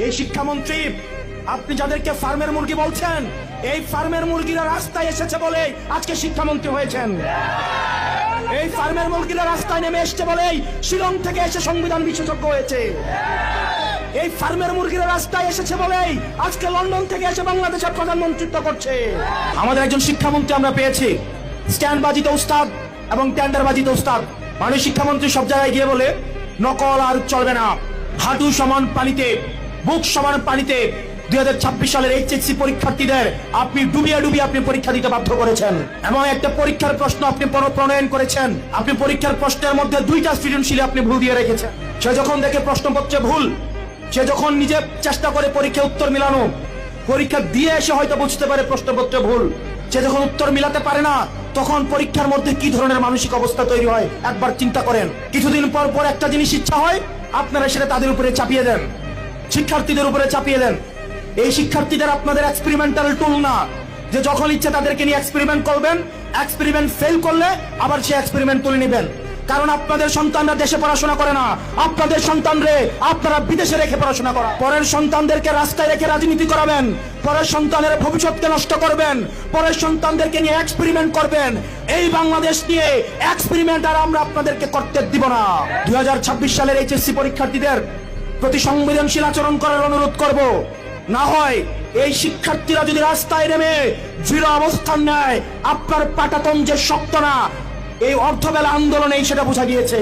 এই শিক্ষামন্ত্রী, আপনি যাদেরকে ফার্মের মুরগি বলছেন, এই ফার্মের মুরগিরা রাস্তায় এসেছে বলে আজকে শিক্ষামন্ত্রী হয়েছেন। এই ফার্মের মুরগিরা রাস্তায় নেমে এসেছে বলেই শিলং থেকে এসে সংবিধান বিশেষজ্ঞ হয়েছে। এই ফার্মের মুরগিরা রাস্তায় এসেছে বলেই আজকে লন্ডন থেকে এসে বাংলাদেশের প্রধানমন্ত্রিত্ব করছে। আমাদের একজন শিক্ষামন্ত্রী আমরা পেয়েছি, স্ট্যান্ড বাজিতে উস্তাদ এবং টেন্ডার বাজিতে উস্তাদ। মাননীয় শিক্ষামন্ত্রী সব জায়গায় গিয়ে বলে নকল আর চলবে না, হাঁটু সমান পানিতে, বুক সমান পানিতে 2026 সালের এইচএসসি পরীক্ষার্থীদের আপনি ডুবিয়ে ডুবিয়ে আপনি পরীক্ষা দিতে বাধ্য করেছেন। এবং একটা পরীক্ষার প্রশ্ন আপনি প্রণয়ন করেছেন, আপনি পরীক্ষার প্রশ্নের মধ্যে 2টা সৃজনশীল আপনি ভুল দিয়ে রেখেছেন। সে যখন দেখে প্রশ্নপত্রে ভুল, সে যখন নিজে চেষ্টা করে পরীক্ষা উত্তর মিলানো, পরীক্ষা দিয়ে এসে হয়তো বুঝতে পারে প্রশ্নপত্রে ভুল, সে যখন উত্তর মিলাতে পারে না, তখন পরীক্ষার মধ্যে কি ধরনের মানসিক অবস্থা তৈরি হয় একবার চিন্তা করেন। কিছুদিন পর পর একটা জিনিস ইচ্ছা হয়, আপনারা সেটা তাদের উপরে চাপিয়ে দেন, শিক্ষার্থীদের উপরে চাপিয়ে দেন। এই শিক্ষার্থীদের আপনাদের এক্সপেরিমেন্টাল টুল না, যে যখন ইচ্ছে তাদেরকে নিয়ে এক্সপেরিমেন্ট করবেন, এক্সপেরিমেন্ট ফেল করলে আবার সে এক্সপেরিমেন্ট তুলে নেবেন। কারণ আপনাদের সন্তানরা দেশে পড়াশোনা করে না, আপনাদের সন্তানরে আপনারা বিদেশে রেখে পড়াশোনা করা। পরের সন্তানদেরকে রাস্তায় রেখে রাজনীতি করাবেন, পরের সন্তানের ভবিষ্যৎকে নষ্ট করবেন, পরের সন্তানদেরকে নিয়ে এক্সপেরিমেন্ট করবেন। এই বাংলাদেশ নিয়ে এক্সপেরিমেন্ট আর আমরা আপনাদেরকে করতে দিব না। 2026 সালের এইচএসসি পরীক্ষার্থীদের প্রতি সংবেদনশীল আচরণ করার অনুরোধ করব। না হয় এই শিক্ষার্থীরা যদি রাস্তায় নেমে দৃঢ় অবস্থান নেয়, আপনার পাটাতন যে শক্ত না, এই অর্ধবেলা আন্দোলনে সেটা বোঝা গিয়েছে।